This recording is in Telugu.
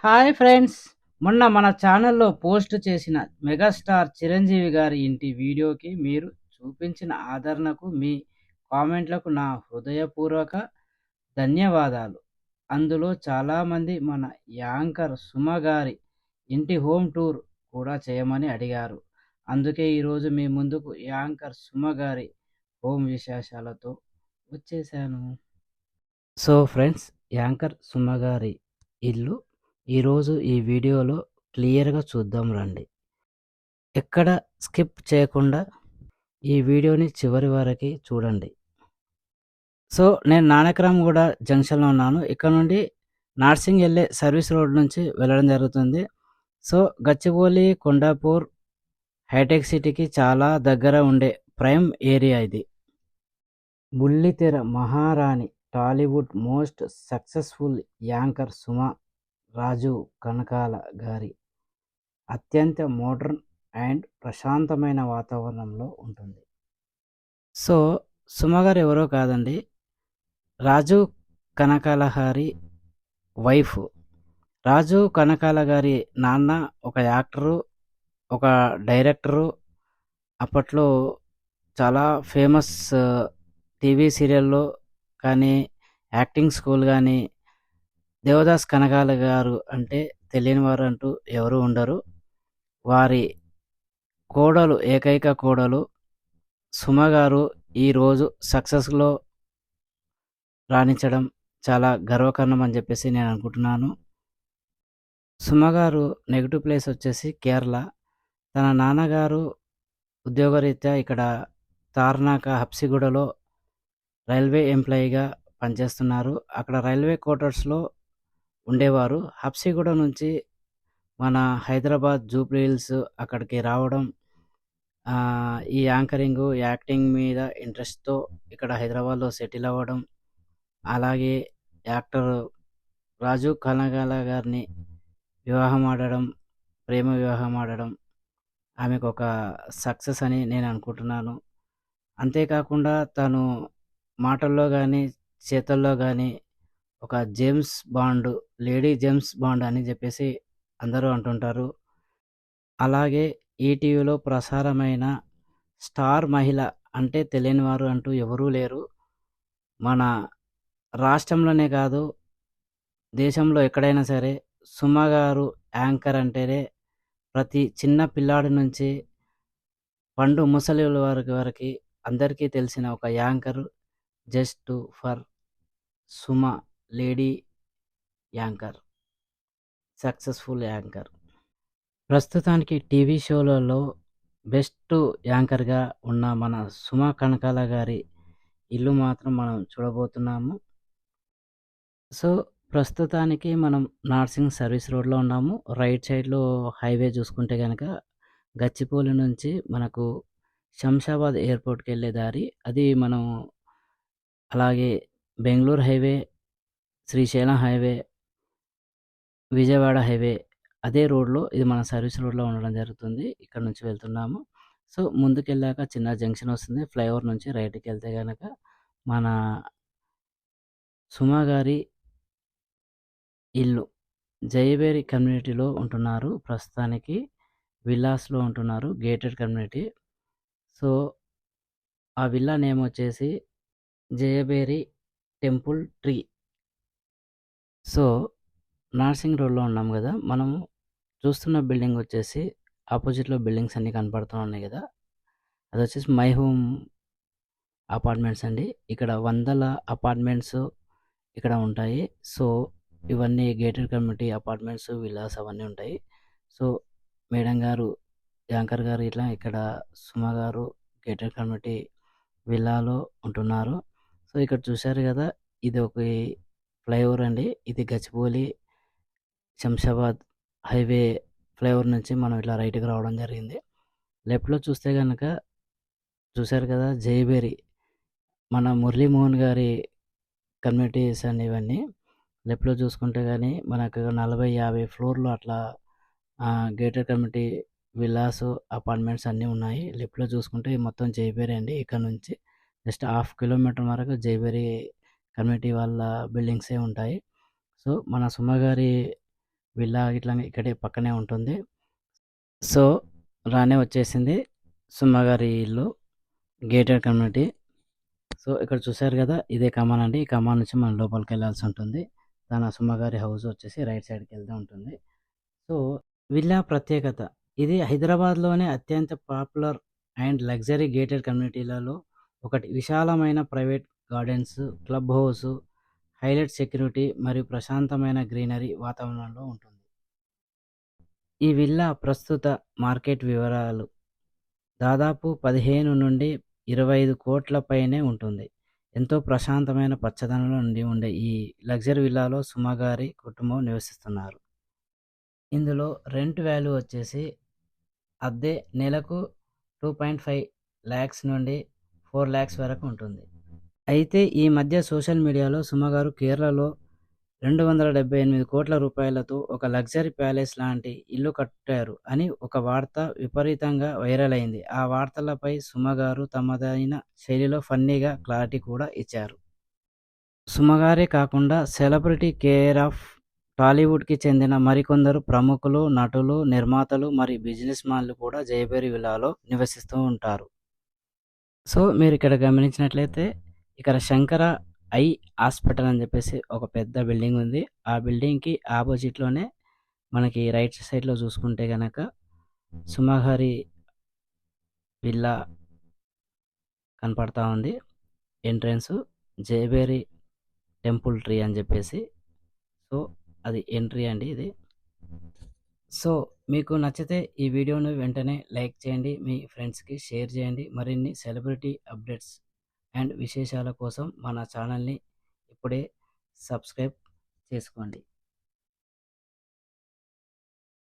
Hi friends! మొన్న మన ఛానల్‌లో పోస్ట్ చేసిన మెగాస్టార్ చిరంజీవి గారి ఇంటి వీడియోకి మీరు చూపించిన ఆదరణకు, మీ కామెంట్లకు నా హృదయపూర్వక ధన్యవాదాలు. అందులో చాలామంది మన యాంకర్ సుమ గారి ఇంటి హోమ్ టూర్ కూడా చేయమని అడిగారు. అందుకే ఈరోజు మీ ముందుకు యాంకర్ సుమ గారి హోమ్ విశేషాలతో వచ్చేసాను. సో ఫ్రెండ్స్, యాంకర్ సుమ గారి ఇల్లు ఈరోజు ఈ వీడియోలో క్లియర్గా చూద్దాం రండి. ఎక్కడ స్కిప్ చేయకుండా ఈ వీడియోని చివరి వరకు చూడండి. సో నేను నానక్రామ్గూడ జంక్షన్లో ఉన్నాను. ఇక్కడ నుండి నార్సింగ్ వెళ్ళే సర్వీస్ రోడ్ నుంచి వెళ్ళడం జరుగుతుంది. సో గచ్చిబౌలి, కొండాపూర్, హైటెక్ సిటీకి చాలా దగ్గర ఉండే ప్రైమ్ ఏరియా ఇది. బుల్లితెర మహారాణి, Tollywood most successful anchor Suma Raju Kanakala గారి అత్యంత మోడర్న్ అండ్ ప్రశాంతమైన వాతావరణంలో ఉంటుంది. సో సుమ గారు ఎవరో కాదండి, రాజు కనకాల గారి వైఫ్. రాజు కనకాల గారి నాన్న ఒక యాక్టరు, ఒక డైరెక్టరు. అప్పట్లో చాలా ఫేమస్ టీవీ సీరియల్లో కానీ, యాక్టింగ్ స్కూల్ కానీ, దేవదాస్ కనకాల గారు అంటే తెలియని వారు అంటూ ఎవరు ఉండరు. వారి కోడలు, ఏకైక కోడలు సుమ గారు ఈరోజు సక్సెస్లో రాణించడం చాలా గర్వకారణం అని చెప్పేసి నేను అనుకుంటున్నాను. సుమ గారు నెగిటివ్ ప్లేస్ వచ్చేసి కేరళ. తన నాన్నగారు ఉద్యోగరీత్యా ఇక్కడ తార్నాక, హబ్సిగూడలో రైల్వే ఎంప్లాయీగా పనిచేస్తున్నారు. అక్కడ రైల్వే క్వార్టర్స్లో ఉండేవారు. హబ్సిగూడ నుంచి మన హైదరాబాద్ జూబ్లీ హిల్స్ అక్కడికి రావడం, ఈ యాంకరింగ్, యాక్టింగ్ మీద ఇంట్రెస్ట్తో ఇక్కడ హైదరాబాద్లో సెటిల్ అవ్వడం, అలాగే యాక్టర్ రాజు కనకాల గారిని వివాహం ఆడడం, ప్రేమ వివాహం ఆడడం ఆమెకు ఒక సక్సెస్ అని నేను అనుకుంటున్నాను. అంతేకాకుండా తను మాటల్లో కానీ, చేతల్లో కానీ ఒక James bond, lady James bond అని చెప్పేసి అందరూ అంటుంటారు. అలాగే ఈటీవీలో ప్రసారమైన స్టార్ మహిళ అంటే తెలియని వారు అంటూ ఎవరూ లేరు. మన రాష్ట్రంలోనే కాదు, దేశంలో ఎక్కడైనా సరే సుమ గారు యాంకర్ అంటేనే ప్రతి చిన్న పిల్లాడి నుంచి పండు ముసలి వరకు అందరికీ తెలిసిన ఒక anchor just for Suma, lady anchor, successful anchor. ప్రస్తుతానికి టీవీ షోలలో బెస్ట్ యాంకర్గా ఉన్న మన సుమ కనకాల గారి ఇల్లు మాత్రం మనం చూడబోతున్నాము. సో ప్రస్తుతానికి మనం నార్సింగ్ సర్వీస్ రోడ్లో ఉన్నాము. రైట్ సైడ్లో హైవే చూసుకుంటే కనుక గచ్చిబౌలి నుంచి మనకు శంషాబాద్ ఎయిర్పోర్ట్కి వెళ్ళే దారి అది. మనం అలాగే Bengaluru highway, Srisailam highway, Vijayawada highway అదే రోడ్లో ఇది మన సర్వీస్ రోడ్లో ఉండడం జరుగుతుంది. ఇక్కడ నుంచి వెళ్తున్నాము. సో ముందుకెళ్ళాక చిన్న జంక్షన్ వస్తుంది. ఫ్లైఓవర్ నుంచి రైట్కి వెళ్తే కనుక మన సుమ గారి ఇల్లు జయబేరి కమ్యూనిటీలో ఉంటున్నారు. ప్రస్తుతానికి విల్లాస్లో ఉంటున్నారు, గేటెడ్ కమ్యూనిటీ. సో ఆ విల్లా నేమ్ వచ్చేసి Jayabheri temple tree. So Narsing రోడ్లో ఉన్నాం కదా, మనము చూస్తున్న బిల్డింగ్ వచ్చేసి ఆపోజిట్లో బిల్డింగ్స్ అన్నీ కనపడుతూ ఉన్నాయి కదా, అది వచ్చేసి మై హోమ్ అపార్ట్మెంట్స్ అండి. ఇక్కడ వందల అపార్ట్మెంట్స్ ఇక్కడ ఉంటాయి. సో ఇవన్నీ గేటెడ్ కమ్యూనిటీ అపార్ట్మెంట్స్, విల్లాస్ అవన్నీ ఉంటాయి. సో మేడం గారు, యాంకర్ గారు ఇట్లా ఇక్కడ సుమ గారు గేటెడ్ కమ్యూనిటీ విల్లాలో ఉంటున్నారు. సో ఇక్కడ చూశారు కదా, ఇది ఒక ఫ్లైఓవర్ అండి. ఇది గచ్చిబౌలి శంషాబాద్ హైవే ఫ్లైఓవర్ నుంచి మనం ఇట్లా రైట్కి రావడం జరిగింది. లెఫ్ట్లో చూస్తే కనుక చూశారు కదా జయబేరి, మన మురళీమోహన్ గారి కమ్యూనిటీస్ అండి ఇవన్నీ. లెఫ్ట్లో చూసుకుంటే కానీ మనకు 40-50 ఫ్లోర్లు అట్లా గేటెడ్ కమ్యూనిటీ విల్లాస్, అపార్ట్మెంట్స్ అన్నీ ఉన్నాయి. లెఫ్ట్లో చూసుకుంటే మొత్తం జయబేరి అండి. ఇక్కడ నుంచి జస్ట్ 1/2 కిలోమీటర్ వరకు జయబేరి కమ్యూనిటీ వాళ్ళ బిల్డింగ్సే ఉంటాయి. సో మన సుమ గారి విల్లా ఇట్లా ఇక్కడే పక్కనే ఉంటుంది. సో, రానే వచ్చేసింది సుమ గారి ఇల్లు. Gated community. సో, ఇక్కడ చూసారు గదా! ఇదే కమాన్ అండి. ఈ కమాన్ నుంచి మనం లోపలికెళ్ళాల్సి ఉంటుంది. తన సుమ గారి హౌస్ వచ్చేసి రైట్ సైడ్‌కెళ్తూ ఉంటుంది. సో, విల్లా ప్రత్యేకత. ఇది హైదరాబాద్‌లోనే అత్యంత పాపులర్ అండ్ లగ్జరీ గేటెడ్ కమ్యూనిటీలలో ఒకటి. విశాలమైన private gardens, club house, highlight security మరియు ప్రశాంతమైన గ్రీనరీ వాతావరణంలో ఉంటుంది. ఈ విల్లా ప్రస్తుత మార్కెట్ వివరాలు దాదాపు 15-25 కోట్ల పైనే ఉంటుంది. ఎంతో ప్రశాంతమైన పచ్చదనంలో నిండి ఉండే ఈ లగ్జరీ విల్లాలో సుమ గారి కుటుంబం నివసిస్తున్నారు. ఇందులో రెంట్ వాల్యూ వచ్చేసి అద్దె నెలకు 2.5 లాక్స్ నుండి 4 లాక్స్ వరకు ఉంటుంది. అయితే ఈ మధ్య సోషల్ మీడియాలో సుమ గారు కేరళలో 278 కోట్ల రూపాయలతో ఒక లగ్జరీ ప్యాలెస్ లాంటి ఇల్లు కట్టారు అని ఒక వార్త విపరీతంగా వైరల్ అయింది. ఆ వార్తలపై సుమ గారు తమదైన శైలిలో ఫన్నీగా క్లారిటీ కూడా ఇచ్చారు. సుమ గారే కాకుండా సెలబ్రిటీ కేర్ ఆఫ్ టాలీవుడ్‌కి చెందిన మరికొందరు ప్రముఖులు, నటులు, నిర్మాతలు మరియు బిజినెస్ మ్యాన్‌లు కూడా జయభేరి విల్లాలో నివసిస్తూ ఉంటారు. సో, మీరిక్కడ గమనించినట్లయితే ఇక్కడ శంకర ఐ హాస్పిటల్ అని చెప్పేసి ఒక పెద్ద బిల్డింగ్ ఉంది. ఆ బిల్డింగ్‌కి ఆపోజిట్‌లోనే మనకి రైట్ సైడ్‌లో చూసుకుంటే గనక సుమహరి విల్లా కనపడతా ఉంది. ఎంట్రన్స్ జయభేరి టెంపుల్ ట్రీ అని చెప్పేసి. సో, అది ఎంట్రీ అండి ఇది. సో, మీకు నచ్చితే ఈ వీడియోను వెంటనే లైక్ చేయండి. మీ ఫ్రెండ్స్‌కి షేర్ చేయండి. మరిన్ని సెలబ్రిటీ అప్డేట్స్ అండ్ విశేషాల కోసం మన ఛానల్‌ని ఇప్పుడే సబ్స్క్రైబ్ చేసుకోండి.